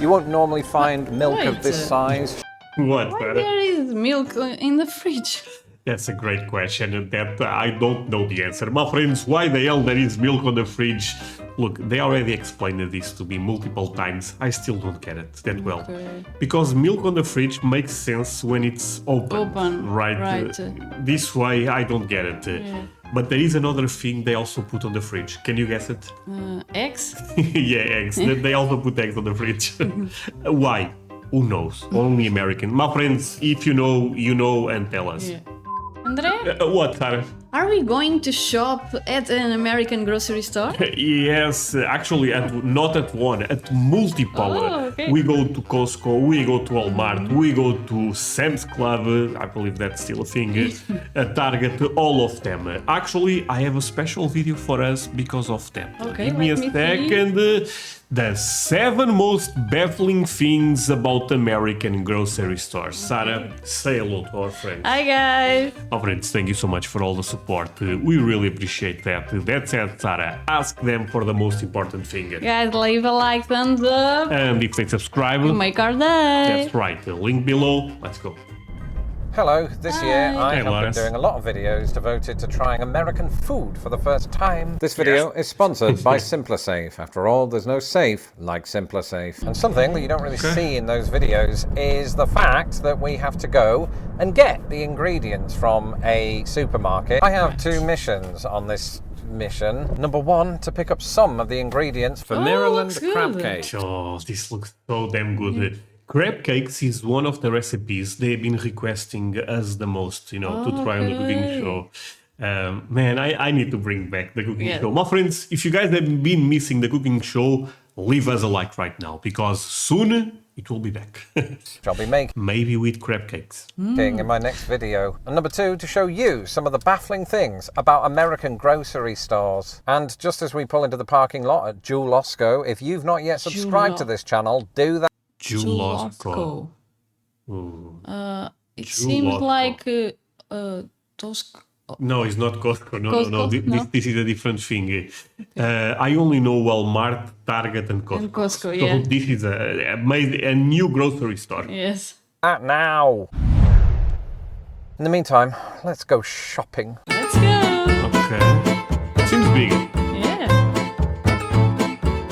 You won't normally find milk of this size. What? Why there is milk in the fridge? That's a great question that I don't know the answer. My friends, why the hell there is milk on the fridge? Look, they already explained this to me multiple times. I still don't get it that well. Because milk on the fridge makes sense when it's open. Right? This way, I don't get it. Yeah. But there is another thing they also put on the fridge. Can you guess it? Eggs? Yeah, eggs. They also put eggs on the fridge. Why? Who knows? Only American. My friends, if you know, you know, and tell us. Yeah. André? What, Sarah? Are we going to shop at an American grocery store? Yes, actually, not at one, at multiple. Oh, okay. We go to Costco, we go to Walmart, we go to Sam's Club, I believe that's still a thing, Target, all of them. Actually, I have a special video for us because of that. Okay, Give me a second. The 7 most baffling things about American grocery stores. Sarah, say hello to our friends. Hi guys! My friends, thank you so much for all the support. We really appreciate that. That said, Sarah, ask them for the most important thing. Guys, leave a like, thumbs up, And if they subscribe, make our day! that's right, the link below. Let's go. Hello, this year I Hey, have been Lawrence. doing a lot of videos devoted to trying American food for the first time. This video is sponsored by SimpliSafe. After all, there's no safe like SimpliSafe. And something that you don't really see in those videos is the fact that we have to go and get the ingredients from a supermarket. I have 2 missions on this mission. Number 1, to pick up some of the ingredients for Maryland looks crab good. cake. Oh, this looks so damn good. Crab cakes is one of the recipes they've been requesting us the most, you know, to try on the cooking show. Man, I need to bring back the cooking show. My friends, if you guys have been missing the cooking show, leave us a like right now, because soon it will be back. I'll be making Maybe with crab cakes. in my next video. And number 2, to show you some of the baffling things about American grocery stores. And just as we pull into the parking lot at Jewel-Osco, if you've not yet subscribed to this channel, do that. Jewel-Osco. It seems like Tosco. No, it's not Costco. No, Costco? no. This is a different thing. I only know Walmart, Target, and Costco. And Costco, So yeah. this is a new grocery store. Yes. Now. In the meantime, let's go shopping. Let's go! Okay. Seems big. Yeah.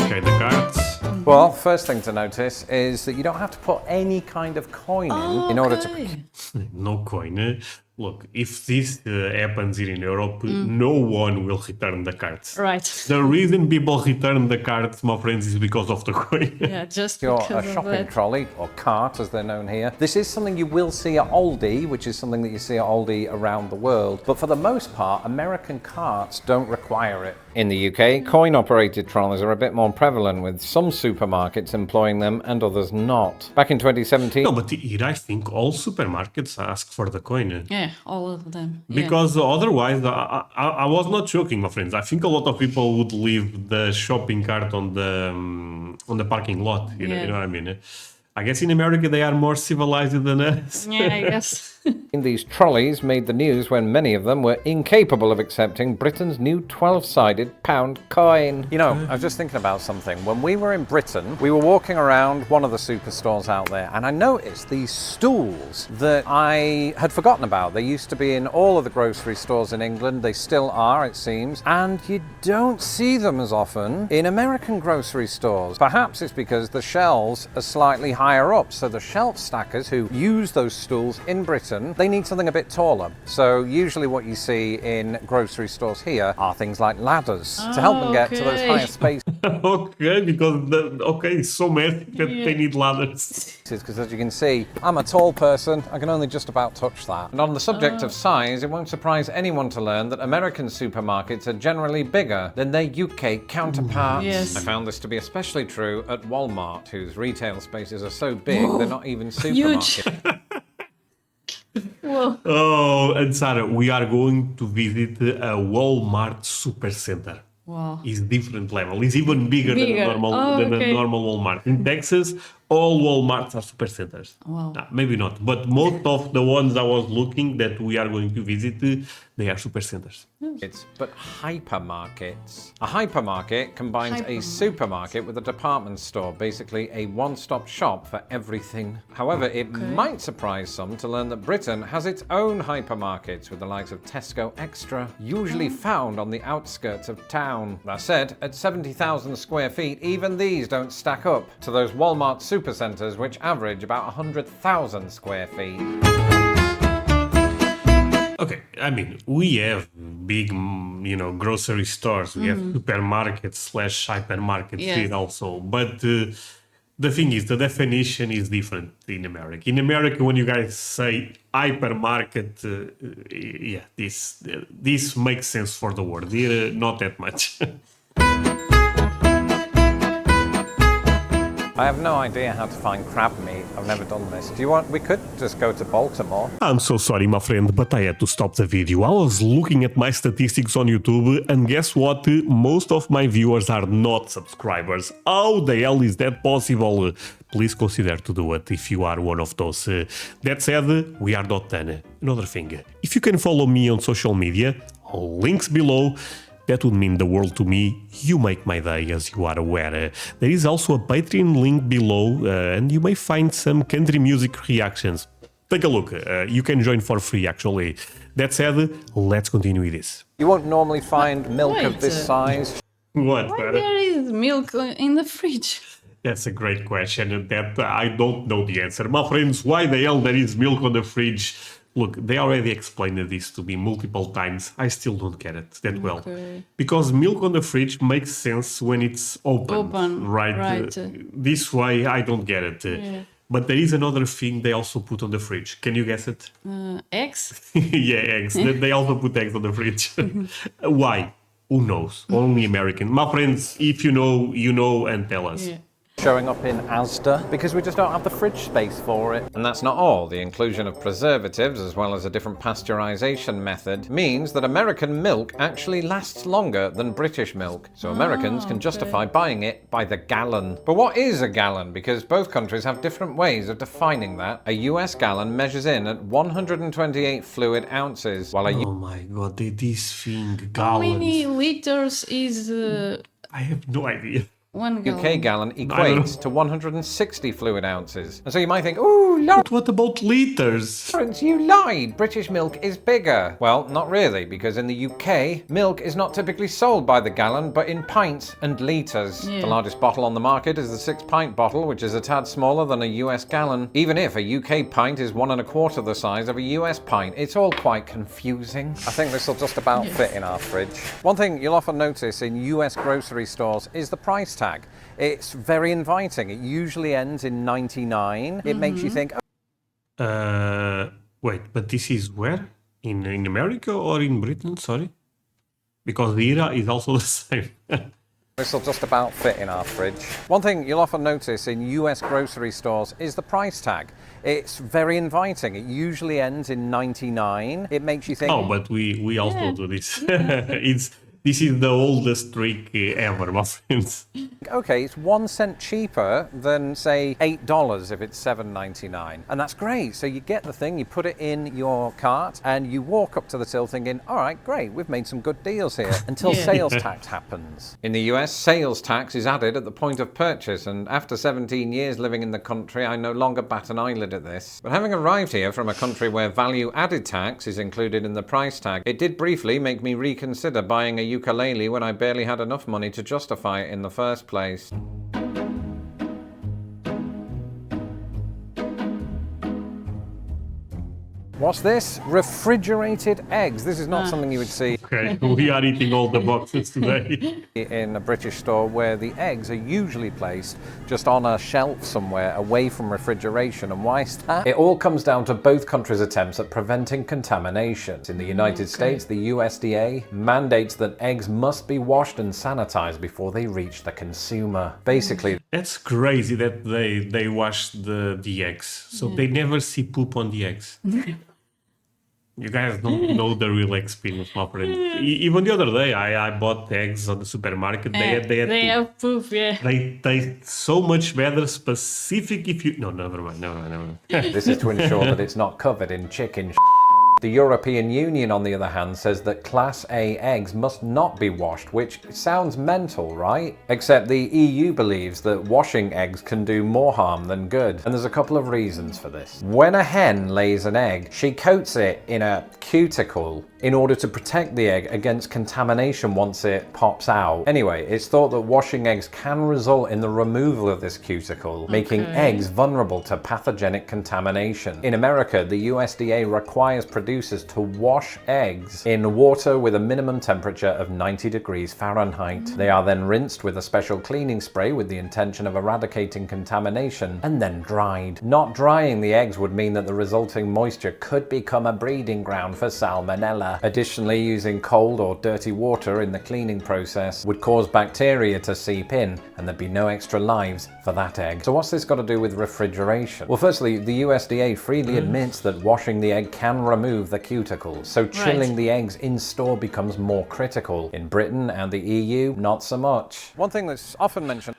Okay, the cards. Well, first thing to notice is that you don't have to put any kind of coin in order to... No coin. Look, if this happens here in Europe, no one will return the cards. Right. The reason people return the cards, my friends, is because of the coin. Yeah, just Your because of shopping that. trolley, or cart as they're known here. This is something you will see at Aldi, which is something that you see at Aldi around the world. But for the most part, American carts don't require it. In the UK, coin-operated trolleys are a bit more prevalent, with some supermarkets employing them and others not. Back in 2017... No, but here I think all supermarkets ask for the coin. Yeah, all of them. Yeah. Because otherwise, I was not joking, my friends. I think a lot of people would leave the shopping cart on the parking lot. You know what I mean? I guess in America they are more civilized than us. Yeah, I guess. These trolleys made the news when many of them were incapable of accepting Britain's new 12-sided pound coin. You know, I was just thinking about something. When we were in Britain, we were walking around one of the superstores out there, and I noticed these stools that I had forgotten about. They used to be in all of the grocery stores in England. They still are, it seems. And you don't see them as often in American grocery stores. Perhaps it's because the shelves are slightly higher up. So the shelf stackers who use those stools in Britain, they need something a bit taller. So usually what you see in grocery stores here are things like ladders to help them get to those higher spaces. Okay, because it's so messy that they need ladders. Because as you can see, I'm a tall person, I can only just about touch that. And on the subject of size, it won't surprise anyone to learn that American supermarkets are generally bigger than their UK counterparts. Yes. I found this to be especially true at Walmart, whose retail spaces are so big they're not even supermarkets. Huge. Whoa. Oh, and Sarah, we are going to visit a Walmart Supercenter. Wow. It's different level. It's even bigger. Than a normal Okay. Walmart. In Texas, all Walmarts are supercenters. Wow. Maybe not, but most of the ones I was looking that we are going to visit, they are supercenters. But hypermarkets. A hypermarket combines a supermarket with a department store, basically a one-stop shop for everything. However, it might surprise some to learn that Britain has its own hypermarkets with the likes of Tesco Extra, usually found on the outskirts of town. That said, at 70,000 square feet, even these don't stack up to those Walmart supercenters which average about 100,000 square feet. Okay, I mean, we have big, grocery stores. We have supermarkets / hypermarkets here also. But the thing is, the definition is different in America. In America, when you guys say hypermarket, this makes sense for the word. Here, not that much. I have no idea how to find crab meat. I've never done this. We could just go to Baltimore. I'm so sorry, my friend, but I had to stop the video. I was looking at my statistics on YouTube, and guess what? Most of my viewers are not subscribers. How the hell is that possible? Please consider to do it if you are one of those. That said, we are not done. Another thing, if you can follow me on social media, links below. That would mean the world to me. You make my day, as you are aware. There is also a Patreon link below, and you may find some country music reactions. Take a look. You can join for free, actually. That said, let's continue with this. You won't normally find milk of this size. What? Why there is milk in the fridge? That's a great question that I don't know the answer. My friends, why the hell there is milk on the fridge? Look, they already explained this to me multiple times. I still don't get it that well. Because milk on the fridge makes sense when it's open. Right? This way, I don't get it. But there is another thing they also put on the fridge. Can you guess it? Eggs? Yeah, eggs. They also put eggs on the fridge. Why? Who knows? Only American. My friends, if you know, you know, and tell us. Yeah. Showing up in Asda because we just don't have the fridge space for it. And that's not all. The inclusion of preservatives as well as a different pasteurization method means that American milk actually lasts longer than British milk. So Americans can justify buying it by the gallon. But what is a gallon? Because both countries have different ways of defining that. A US gallon measures in at 128 fluid ounces, while Oh my god, this thing, How gallons. many liters is I have no idea. 1 gallon? UK gallon equates to 160 fluid ounces. And so you might think, ooh, Lawrence, What about liters? you lied. British milk is bigger. Well, not really, because in the UK, milk is not typically sold by the gallon, but in pints and litres. The largest bottle on the market is the 6-pint bottle, which is a tad smaller than a US gallon. Even if a UK pint is 1 1/4 the size of a US pint, it's all quite confusing. I think this will just about fit in our fridge. One thing you'll often notice in US grocery stores is the price tag. It's very inviting. It usually ends in 99. It makes you think, Wait, but this is where? In America or in Britain? Sorry. Because the era is also the same. this will just about fit in our fridge. One thing you'll often notice in US grocery stores is the price tag. It's very inviting. It usually ends in 99. It makes you think, Oh, but we also do this. This is the oldest trick ever, my friends. okay, it's 1 cent cheaper than, say, $8 if it's $7.99. And that's great. So you get the thing, you put it in your cart, and you walk up to the till thinking, all right, great, we've made some good deals here, until sales tax happens. In the US, sales tax is added at the point of purchase, and after 17 years living in the country, I no longer bat an eyelid at this. But having arrived here from a country where value-added tax is included in the price tag, it did briefly make me reconsider buying a ukulele when I barely had enough money to justify it in the first place. What's this? Refrigerated eggs. This is not something you would see Okay, we are eating all the boxes today. in a British store where the eggs are usually placed just on a shelf somewhere away from refrigeration. And why is that? It all comes down to both countries' attempts at preventing contamination. In the United States, the USDA mandates that eggs must be washed and sanitized before they reach the consumer. Basically, That's crazy that they wash the eggs. So they never see poop on the eggs. You guys don't know the real experience, my friend. Even the other day, I bought eggs on the supermarket. They have proof, yeah. They taste so much better, specific if you... No, never mind, never mind, never mind. This is to ensure that it's not covered in chicken. The European Union, on the other hand, says that Class A eggs must not be washed, which sounds mental, right? Except the EU believes that washing eggs can do more harm than good, and there's a couple of reasons for this. When a hen lays an egg, she coats it in a cuticle in order to protect the egg against contamination once it pops out. Anyway, it's thought that washing eggs can result in the removal of this cuticle, making eggs vulnerable to pathogenic contamination. In America, the USDA requires producers to wash eggs in water with a minimum temperature of 90 degrees Fahrenheit. They are then rinsed with a special cleaning spray with the intention of eradicating contamination and then dried. Not drying the eggs would mean that the resulting moisture could become a breeding ground for salmonella. Additionally, using cold or dirty water in the cleaning process would cause bacteria to seep in, and there'd be no extra lives for that egg. So what's this got to do with refrigeration? Well, firstly, the USDA freely admits that washing the egg can remove the cuticles, so chilling the eggs in store becomes more critical. In Britain and the EU, not so much. One thing that's often mentioned...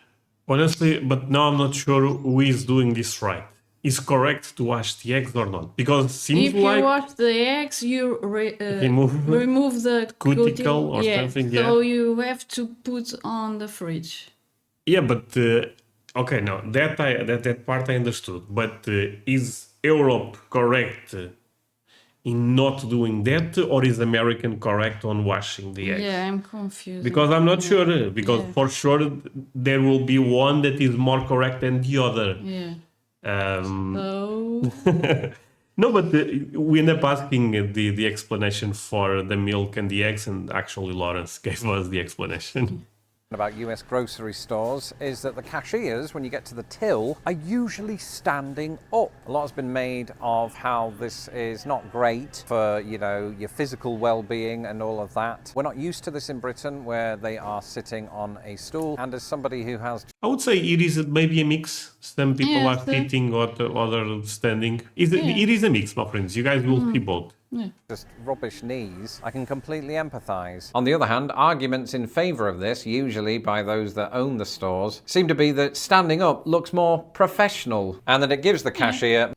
Honestly, but now I'm not sure who is doing this right. Is correct to wash the eggs or not? Because it seems If like... you wash the eggs, you remove the cuticle or something, so you have to put on the fridge. Yeah, but... okay, no, that part I understood. But is Europe correct in not doing that, or is American correct on washing the eggs? Yeah, I'm confused. Because I'm not sure, because for sure there will be one that is more correct than the other. Yeah. No, but we end up asking the explanation for the milk and the eggs, and actually Lawrence gave us the explanation. About US grocery stores is that the cashiers, when you get to the till, are usually standing up. A lot has been made of how this is not great for, you know, your physical well-being and all of that. We're not used to this in Britain, where they are sitting on a stool. And as somebody who has... I would say it is maybe a mix. Some people are sitting, other standing. It is a mix, my friends. You guys will see both. Just rubbish knees, I can completely empathise. On the other hand, arguments in favour of this, usually by those that own the stores, seem to be that standing up looks more professional and that it gives the cashier...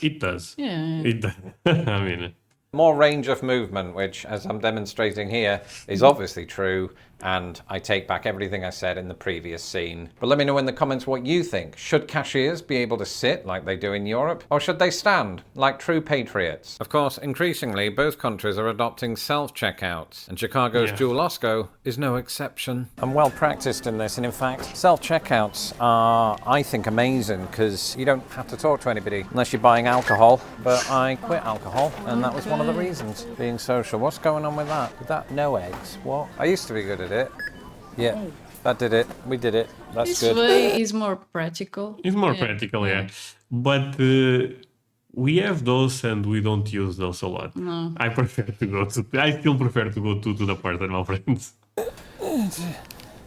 It does. Yeah. It does. I mean... more range of movement, which, as I'm demonstrating here, is obviously true, and I take back everything I said in the previous scene. But let me know in the comments what you think. Should cashiers be able to sit like they do in Europe, or should they stand like true patriots? Of course, increasingly, both countries are adopting self-checkouts, and Chicago's Jewel Osco is no exception. I'm well practiced in this, and in fact, self-checkouts are, I think, amazing, because you don't have to talk to anybody unless you're buying alcohol, but I quit alcohol, and that was one of the reasons. Being social. What's going on with that? With that no eggs? What? I used to be good at it. Yeah, that did it. We did it. That's good. This way is more practical. It's more practical, yeah. But we have those and we don't use those a lot. No. I still prefer to go to the party, my friends.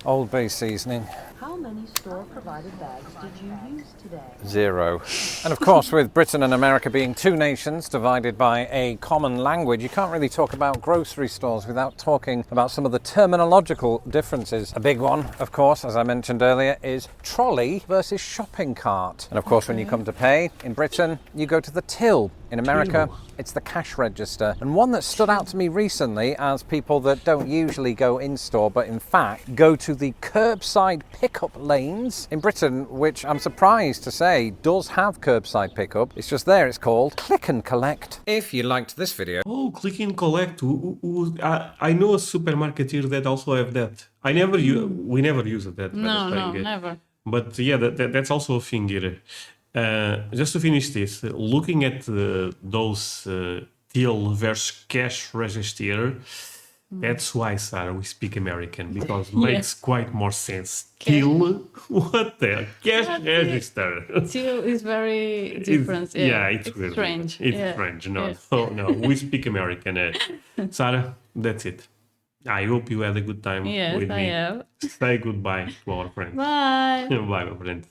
Old Bay seasoning. How many store-provided bags did you use today? 0. And of course, with Britain and America being two nations divided by a common language, you can't really talk about grocery stores without talking about some of the terminological differences. A big one, of course, as I mentioned earlier, is trolley versus shopping cart. And of course, when you come to pay, in Britain, you go to the till. In America, it's the cash register. And one that stood out to me recently as people that don't usually go in-store, but in fact go to the curbside pickup lanes in Britain, which I'm surprised to say does have curbside pickup. It's just there, it's called Click and Collect. If you liked this video... Oh, Click and Collect. I know a supermarket here that also have that. We never use it. No, never. But yeah, that's also a thing here. Just to finish this, looking at those till versus cash register, that's why, Sarah, we speak American, because it makes quite more sense. Till, what the? Cash register. Till is very different. It's really strange. It's strange. No, we speak American. Sarah, that's it. I hope you had a good time with me. Yes, I have. Say goodbye to our friends. Bye. Bye, my friends.